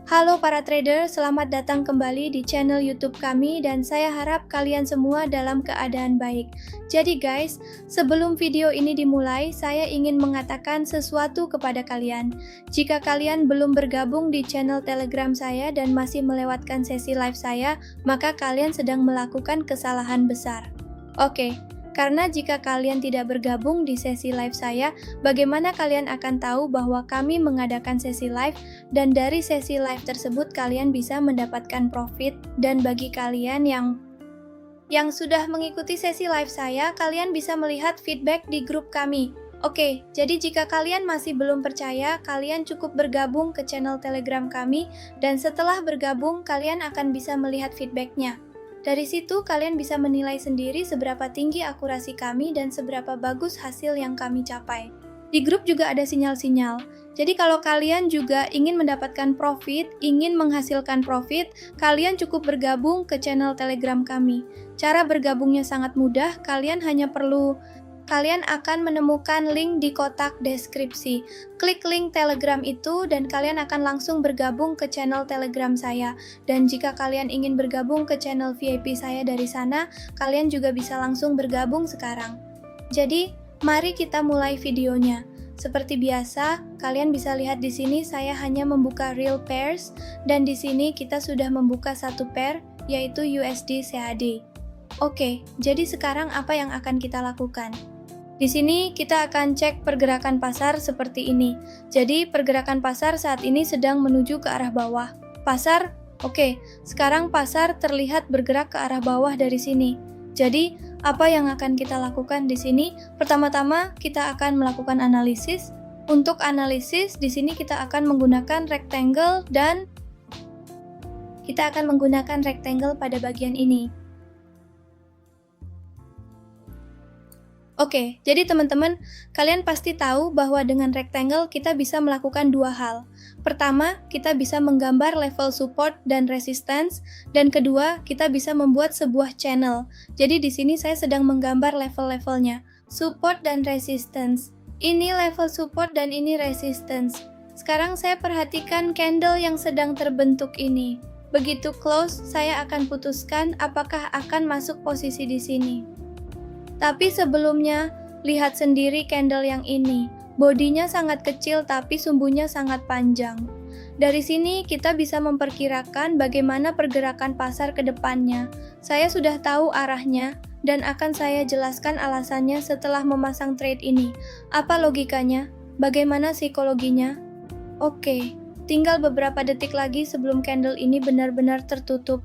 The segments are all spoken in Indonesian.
Halo para trader, selamat datang kembali di channel YouTube kami dan saya harap kalian semua dalam keadaan baik. Jadi guys, sebelum video ini dimulai, saya ingin mengatakan sesuatu kepada kalian. Jika kalian belum bergabung di channel Telegram saya dan masih melewatkan sesi live saya, maka kalian sedang melakukan kesalahan besar. Oke. Karena jika kalian tidak bergabung di sesi live saya, bagaimana kalian akan tahu bahwa kami mengadakan sesi live dan dari sesi live tersebut kalian bisa mendapatkan profit, dan bagi kalian yang sudah mengikuti sesi live saya, kalian bisa melihat feedback di grup kami. Oke, jadi jika kalian masih belum percaya, kalian cukup bergabung ke channel Telegram kami dan setelah bergabung kalian akan bisa melihat feedbacknya. Dari situ kalian bisa menilai sendiri seberapa tinggi akurasi kami dan seberapa bagus hasil yang kami capai. Di grup juga ada sinyal-sinyal. Jadi kalau kalian juga ingin mendapatkan profit, ingin menghasilkan profit, kalian cukup bergabung ke channel Telegram kami. Cara bergabungnya sangat mudah, kalian akan menemukan link di kotak deskripsi. Klik link Telegram itu dan kalian akan langsung bergabung ke channel Telegram saya. Dan jika kalian ingin bergabung ke channel VIP saya dari sana, kalian juga bisa langsung bergabung sekarang. Jadi, mari kita mulai videonya. Seperti biasa, kalian bisa lihat di sini saya hanya membuka real pairs dan di sini kita sudah membuka satu pair yaitu USD CAD. Oke, jadi sekarang apa yang akan kita lakukan? Di sini kita akan cek pergerakan pasar seperti ini. Jadi pergerakan pasar saat ini sedang menuju ke arah bawah. Sekarang pasar terlihat bergerak ke arah bawah dari sini. Jadi apa yang akan kita lakukan di sini? Pertama-tama kita akan melakukan analisis. Untuk analisis di sini kita akan menggunakan rectangle dan kita akan menggunakan rectangle pada bagian ini. Oke, jadi teman-teman, kalian pasti tahu bahwa dengan rectangle kita bisa melakukan dua hal. Pertama, kita bisa menggambar level support dan resistance, dan kedua, kita bisa membuat sebuah channel. Jadi di sini saya sedang menggambar level-levelnya, support dan resistance. Ini level support dan ini resistance. Sekarang saya perhatikan candle yang sedang terbentuk ini. Begitu close, saya akan putuskan apakah akan masuk posisi di sini. Tapi sebelumnya, lihat sendiri candle yang ini. Bodinya sangat kecil tapi sumbunya sangat panjang. Dari sini kita bisa memperkirakan bagaimana pergerakan pasar ke depannya. Saya sudah tahu arahnya dan akan saya jelaskan alasannya setelah memasang trade ini. Apa logikanya? Bagaimana psikologinya? Oke, tinggal beberapa detik lagi sebelum candle ini benar-benar tertutup.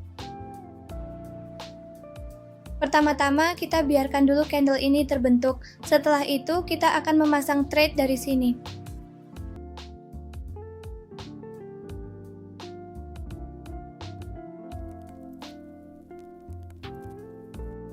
Pertama-tama kita biarkan dulu candle ini terbentuk. Setelah itu kita akan memasang trade dari sini.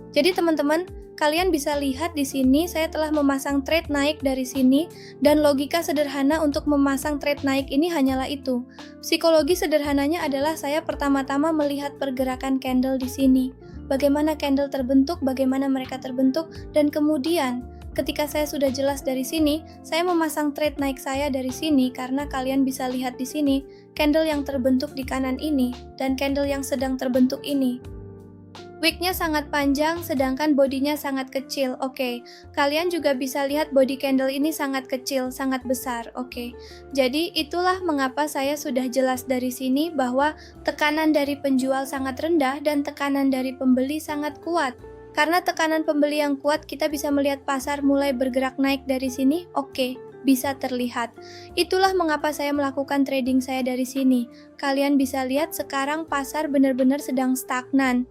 Jadi teman-teman, kalian bisa lihat di sini saya telah memasang trade naik dari sini dan logika sederhana untuk memasang trade naik ini hanyalah itu. Psikologi sederhananya adalah saya pertama-tama melihat pergerakan candle di sini. Bagaimana candle terbentuk, bagaimana mereka terbentuk, dan kemudian ketika saya sudah jelas dari sini, saya memasang trade naik saya dari sini karena kalian bisa lihat di sini candle yang terbentuk di kanan ini dan candle yang sedang terbentuk ini. Wicknya sangat panjang sedangkan bodinya sangat kecil. Oke, kalian juga bisa lihat body candle ini sangat kecil, sangat besar. Oke, jadi itulah mengapa saya sudah jelas dari sini bahwa tekanan dari penjual sangat rendah dan tekanan dari pembeli sangat kuat. Karena tekanan pembeli yang kuat, kita bisa melihat pasar mulai bergerak naik dari sini. Oke, bisa terlihat. Itulah mengapa saya melakukan trading saya dari sini. Kalian bisa lihat sekarang pasar benar-benar sedang stagnan.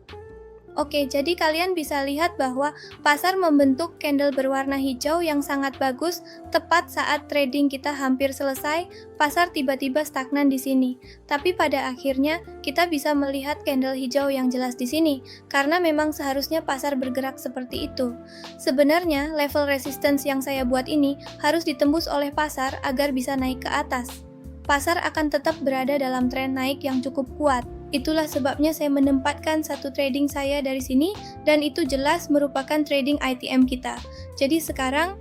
Oke, jadi kalian bisa lihat bahwa pasar membentuk candle berwarna hijau yang sangat bagus. Tepat saat trading kita hampir selesai, pasar tiba-tiba stagnan di sini. Tapi pada akhirnya kita bisa melihat candle hijau yang jelas di sini, karena memang seharusnya pasar bergerak seperti itu. Sebenarnya level resistance yang saya buat ini harus ditembus oleh pasar agar bisa naik ke atas. Pasar akan tetap berada dalam tren naik yang cukup kuat. Itulah sebabnya saya menempatkan satu trading saya dari sini dan itu jelas merupakan trading ITM kita. Jadi sekarang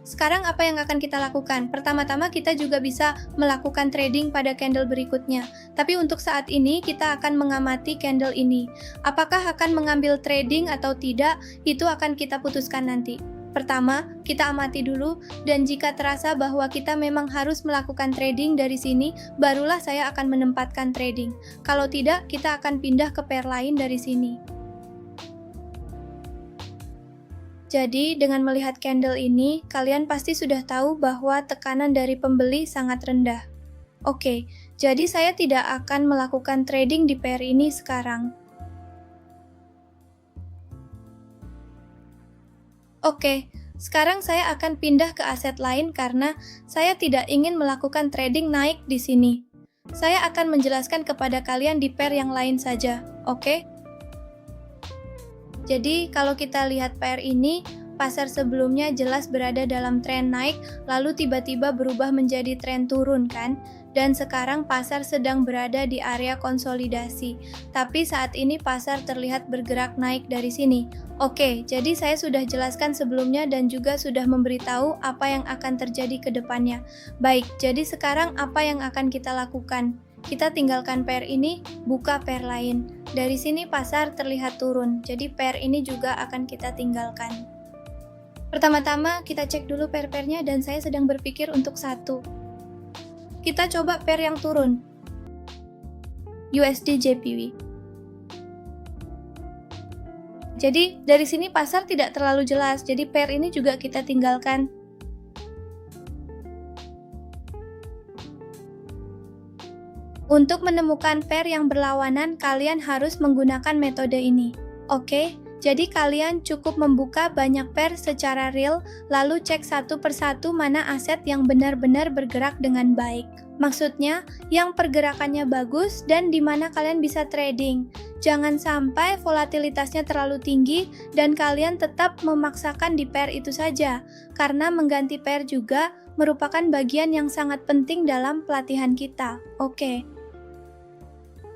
sekarang apa yang akan kita lakukan? Pertama-tama kita juga bisa melakukan trading pada candle berikutnya. Tapi untuk saat ini kita akan mengamati candle ini. Apakah akan mengambil trading atau tidak, itu akan kita putuskan nanti. Pertama, kita amati dulu, dan jika terasa bahwa kita memang harus melakukan trading dari sini, barulah saya akan menempatkan trading. Kalau tidak, kita akan pindah ke pair lain dari sini. Jadi, dengan melihat candle ini, kalian pasti sudah tahu bahwa tekanan dari pembeli sangat rendah. Oke, jadi saya tidak akan melakukan trading di pair ini sekarang. Oke, sekarang saya akan pindah ke aset lain karena saya tidak ingin melakukan trading naik di sini. Saya akan menjelaskan kepada kalian di pair yang lain saja, oke? Jadi, kalau kita lihat pair ini, pasar sebelumnya jelas berada dalam tren naik, lalu tiba-tiba berubah menjadi tren turun kan? Dan sekarang pasar sedang berada di area konsolidasi. Tapi saat ini pasar terlihat bergerak naik dari sini. Oke, jadi saya sudah jelaskan sebelumnya dan juga sudah memberitahu apa yang akan terjadi ke depannya. Baik, jadi sekarang apa yang akan kita lakukan? Kita tinggalkan pair ini, buka pair lain. Dari sini pasar terlihat turun, jadi pair ini juga akan kita tinggalkan. Pertama-tama kita cek dulu pair-pairnya dan saya sedang berpikir untuk satu. Kita coba pair yang turun. USD JPY. Jadi dari sini pasar tidak terlalu jelas, jadi pair ini juga kita tinggalkan. Untuk menemukan pair yang berlawanan, kalian harus menggunakan metode ini. Oke, jadi kalian cukup membuka banyak pair secara real, lalu cek satu persatu mana aset yang benar-benar bergerak dengan baik. Maksudnya, yang pergerakannya bagus dan di mana kalian bisa trading. Jangan sampai volatilitasnya terlalu tinggi dan kalian tetap memaksakan di pair itu saja, karena mengganti pair juga merupakan bagian yang sangat penting dalam pelatihan kita. Oke.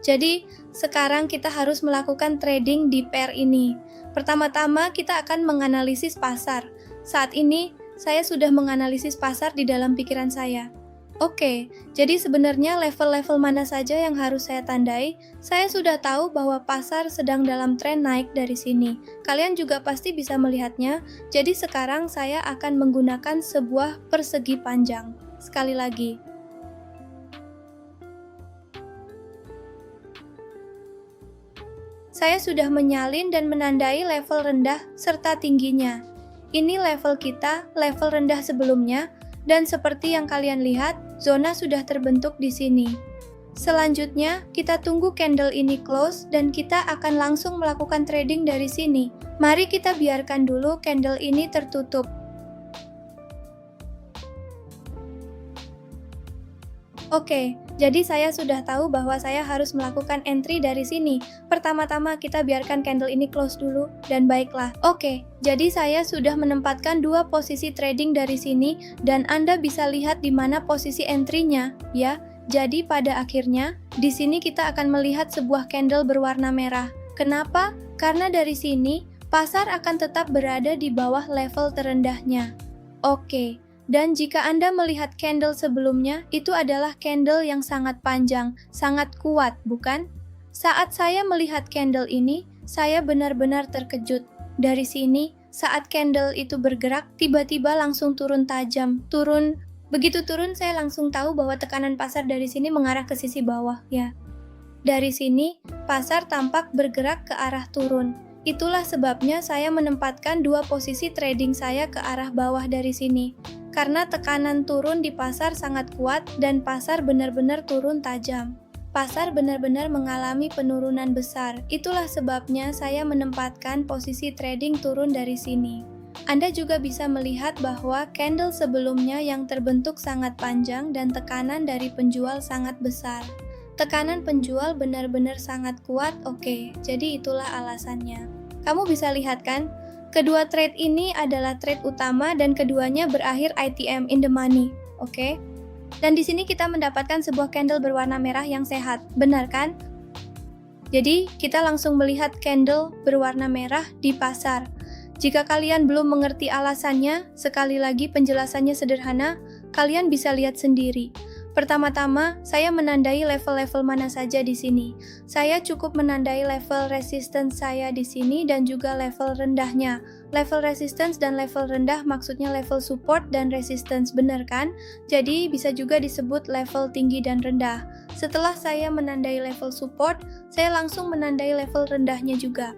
Jadi, sekarang kita harus melakukan trading di pair ini. Pertama-tama, kita akan menganalisis pasar. Saat ini, saya sudah menganalisis pasar di dalam pikiran saya. Oke, jadi sebenarnya level-level mana saja yang harus saya tandai? Saya sudah tahu bahwa pasar sedang dalam tren naik dari sini. Kalian juga pasti bisa melihatnya. Jadi sekarang saya akan menggunakan sebuah persegi panjang. Sekali lagi. Saya sudah menyalin dan menandai level rendah serta tingginya. Ini level kita, level rendah sebelumnya, dan seperti yang kalian lihat, zona sudah terbentuk di sini. Selanjutnya, kita tunggu candle ini close dan kita akan langsung melakukan trading dari sini. Mari kita biarkan dulu candle ini tertutup. Oke, jadi saya sudah tahu bahwa saya harus melakukan entry dari sini. Pertama-tama kita biarkan candle ini close dulu, dan baiklah. Oke, jadi saya sudah menempatkan dua posisi trading dari sini, dan Anda bisa lihat di mana posisi entry-nya, ya. Jadi pada akhirnya, di sini kita akan melihat sebuah candle berwarna merah. Kenapa? Karena dari sini, pasar akan tetap berada di bawah level terendahnya. Oke. Dan jika Anda melihat candle sebelumnya, itu adalah candle yang sangat panjang, sangat kuat, bukan? Saat saya melihat candle ini, saya benar-benar terkejut. Dari sini, saat candle itu bergerak, tiba-tiba langsung turun tajam, turun. Begitu turun, saya langsung tahu bahwa tekanan pasar dari sini mengarah ke sisi bawah, ya. Dari sini, pasar tampak bergerak ke arah turun. Itulah sebabnya saya menempatkan dua posisi trading saya ke arah bawah dari sini. Karena tekanan turun di pasar sangat kuat dan pasar benar-benar turun tajam. Pasar benar-benar mengalami penurunan besar. Itulah sebabnya saya menempatkan posisi trading turun dari sini. Anda juga bisa melihat bahwa candle sebelumnya yang terbentuk sangat panjang dan tekanan dari penjual sangat besar. Tekanan penjual benar-benar sangat kuat, oke, jadi itulah alasannya. Kamu bisa lihat kan? Kedua trade ini adalah trade utama dan keduanya berakhir ITM in the money, oke? Dan di sini kita mendapatkan sebuah candle berwarna merah yang sehat, benar kan? Jadi kita langsung melihat candle berwarna merah di pasar. Jika kalian belum mengerti alasannya, sekali lagi penjelasannya sederhana, kalian bisa lihat sendiri. Pertama-tama, saya menandai level-level mana saja di sini. Saya cukup menandai level resistance saya di sini dan juga level rendahnya. Level resistance dan level rendah maksudnya level support dan resistance, benar kan? Jadi bisa juga disebut level tinggi dan rendah. Setelah saya menandai level support, saya langsung menandai level rendahnya juga.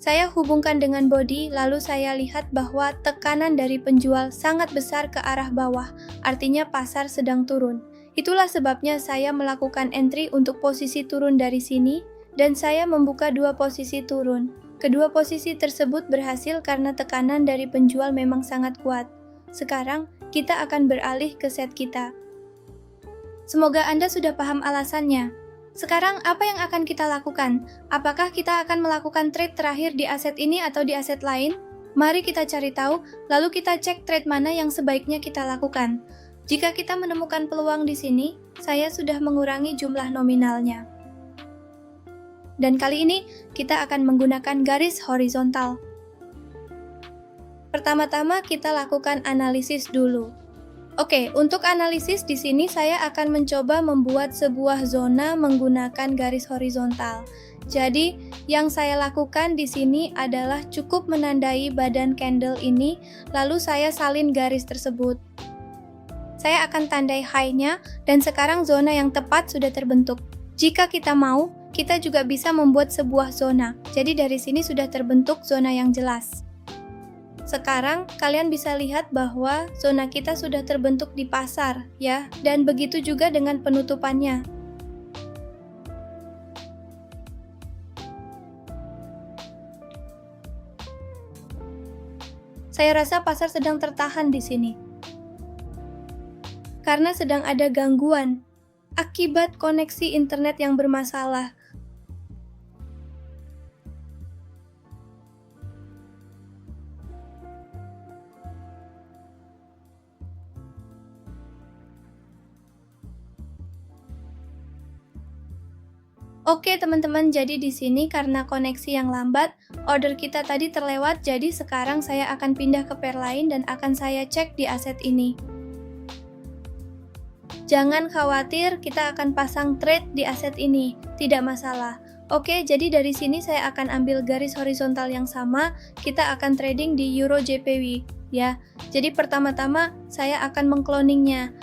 Saya hubungkan dengan body, lalu saya lihat bahwa tekanan dari penjual sangat besar ke arah bawah, artinya pasar sedang turun. Itulah sebabnya saya melakukan entry untuk posisi turun dari sini, dan saya membuka dua posisi turun. Kedua posisi tersebut berhasil karena tekanan dari penjual memang sangat kuat. Sekarang, kita akan beralih ke set kita. Semoga Anda sudah paham alasannya. Sekarang, apa yang akan kita lakukan? Apakah kita akan melakukan trade terakhir di aset ini atau di aset lain? Mari kita cari tahu, lalu kita cek trade mana yang sebaiknya kita lakukan. Jika kita menemukan peluang di sini, saya sudah mengurangi jumlah nominalnya. Dan kali ini, kita akan menggunakan garis horizontal. Pertama-tama kita lakukan analisis dulu. Oke, untuk analisis di sini saya akan mencoba membuat sebuah zona menggunakan garis horizontal. Jadi, yang saya lakukan di sini adalah cukup menandai badan candle ini, lalu saya salin garis tersebut. Saya akan tandai high-nya, dan sekarang zona yang tepat sudah terbentuk. Jika kita mau, kita juga bisa membuat sebuah zona. Jadi dari sini sudah terbentuk zona yang jelas. Sekarang kalian bisa lihat bahwa zona kita sudah terbentuk di pasar, ya, dan begitu juga dengan penutupannya. Saya rasa pasar sedang tertahan di sini. Karena sedang ada gangguan akibat koneksi internet yang bermasalah. Oke teman-teman, jadi di sini karena koneksi yang lambat, order kita tadi terlewat, jadi sekarang saya akan pindah ke pair lain dan akan saya cek di aset ini. Jangan khawatir, kita akan pasang trade di aset ini, tidak masalah. Oke, jadi dari sini saya akan ambil garis horizontal yang sama, kita akan trading di Euro JPY, ya. Jadi pertama-tama saya akan mengcloningnya.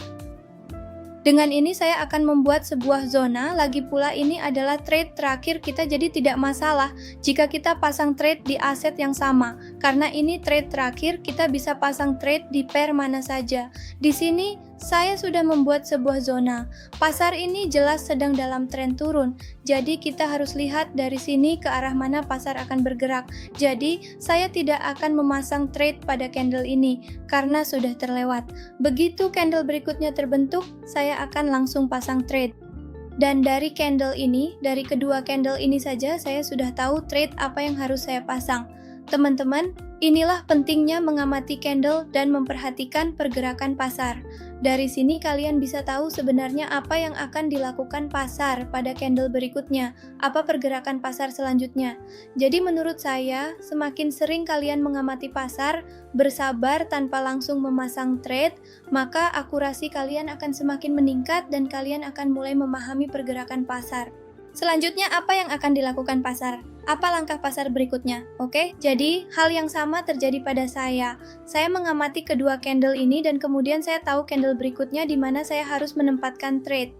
Dengan ini saya akan membuat sebuah zona, lagi pula ini adalah trade terakhir kita, jadi tidak masalah jika kita pasang trade di aset yang sama. Karena ini trade terakhir, kita bisa pasang trade di pair mana saja. Di sini saya sudah membuat sebuah zona. Pasar ini jelas sedang dalam tren turun, jadi kita harus lihat dari sini ke arah mana pasar akan bergerak. Jadi saya tidak akan memasang trade pada candle ini karena sudah terlewat. Begitu candle berikutnya terbentuk, saya akan langsung pasang trade. Dan dari candle ini, dari kedua candle ini saja saya sudah tahu trade apa yang harus saya pasang. Teman-teman, inilah pentingnya mengamati candle dan memperhatikan pergerakan pasar. Dari sini kalian bisa tahu sebenarnya apa yang akan dilakukan pasar pada candle berikutnya, apa pergerakan pasar selanjutnya. Jadi menurut saya, semakin sering kalian mengamati pasar, bersabar tanpa langsung memasang trade, maka akurasi kalian akan semakin meningkat dan kalian akan mulai memahami pergerakan pasar. Selanjutnya, apa yang akan dilakukan pasar? Apa langkah pasar berikutnya? Oke, jadi hal yang sama terjadi pada saya. Saya mengamati kedua candle ini dan kemudian saya tahu candle berikutnya di mana saya harus menempatkan trade.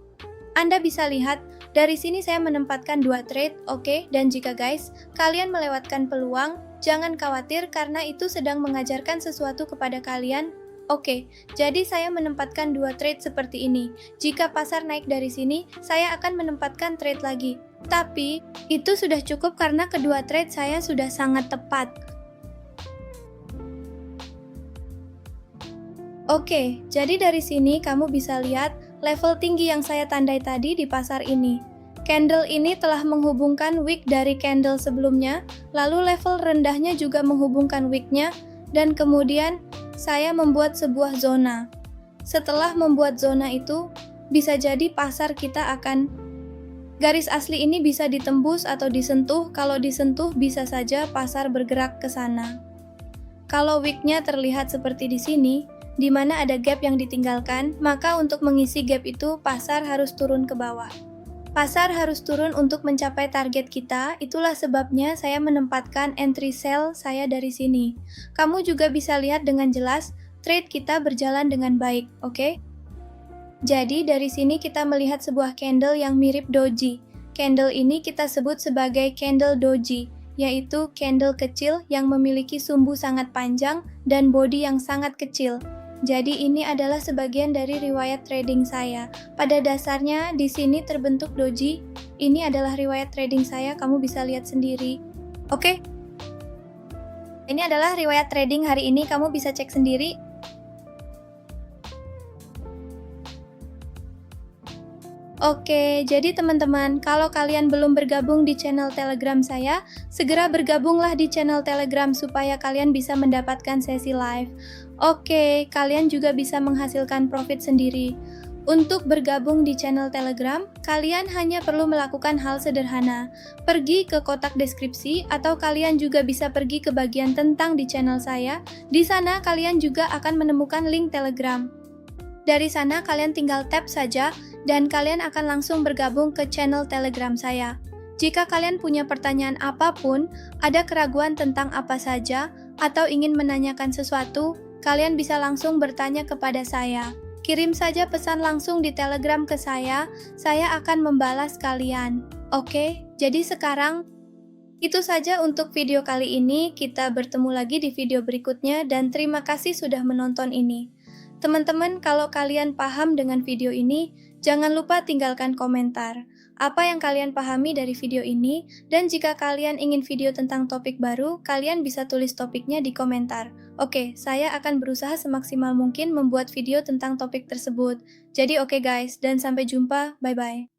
Anda bisa lihat, dari sini saya menempatkan dua trade, oke? Dan jika guys, kalian melewatkan peluang, jangan khawatir karena itu sedang mengajarkan sesuatu kepada kalian. Oke, jadi saya menempatkan dua trade seperti ini. Jika pasar naik dari sini, saya akan menempatkan trade lagi. Tapi, itu sudah cukup karena kedua trade saya sudah sangat tepat. Oke, jadi dari sini kamu bisa lihat level tinggi yang saya tandai tadi di pasar ini. Candle ini telah menghubungkan wick dari candle sebelumnya, lalu level rendahnya juga menghubungkan wicknya, dan kemudian saya membuat sebuah zona. Setelah membuat zona itu, bisa jadi pasar kita akan garis asli ini bisa ditembus atau disentuh. Kalau disentuh, bisa saja pasar bergerak ke sana. Kalau week-nya terlihat seperti di sini, di mana ada gap yang ditinggalkan, maka untuk mengisi gap itu pasar harus turun ke bawah. Pasar harus turun untuk mencapai target kita, itulah sebabnya saya menempatkan entry sell saya dari sini. Kamu juga bisa lihat dengan jelas, trade kita berjalan dengan baik, oke? Jadi dari sini kita melihat sebuah candle yang mirip doji. Candle ini kita sebut sebagai candle doji, yaitu candle kecil yang memiliki sumbu sangat panjang dan body yang sangat kecil. Jadi ini adalah sebagian dari riwayat trading saya. Pada dasarnya di sini terbentuk doji. Ini adalah riwayat trading saya, kamu bisa lihat sendiri. Oke? Ini adalah riwayat trading hari ini, kamu bisa cek sendiri. Oke, jadi teman-teman, kalau kalian belum bergabung di channel Telegram saya, segera bergabunglah di channel Telegram supaya kalian bisa mendapatkan sesi live. Oke, kalian juga bisa menghasilkan profit sendiri. Untuk bergabung di channel Telegram, kalian hanya perlu melakukan hal sederhana. Pergi ke kotak deskripsi atau kalian juga bisa pergi ke bagian tentang di channel saya. Di sana kalian juga akan menemukan link Telegram. Dari sana kalian tinggal tap saja dan kalian akan langsung bergabung ke channel Telegram saya. Jika kalian punya pertanyaan apapun, ada keraguan tentang apa saja, atau ingin menanyakan sesuatu, kalian bisa langsung bertanya kepada saya. Kirim saja pesan langsung di Telegram ke saya akan membalas kalian. Oke, jadi sekarang itu saja untuk video kali ini. Kita bertemu lagi di video berikutnya dan terima kasih sudah menonton ini. Teman-teman, kalau kalian paham dengan video ini, jangan lupa tinggalkan komentar. Apa yang kalian pahami dari video ini, dan jika kalian ingin video tentang topik baru, kalian bisa tulis topiknya di komentar. Oke, saya akan berusaha semaksimal mungkin membuat video tentang topik tersebut. Jadi oke guys, dan sampai jumpa, bye-bye.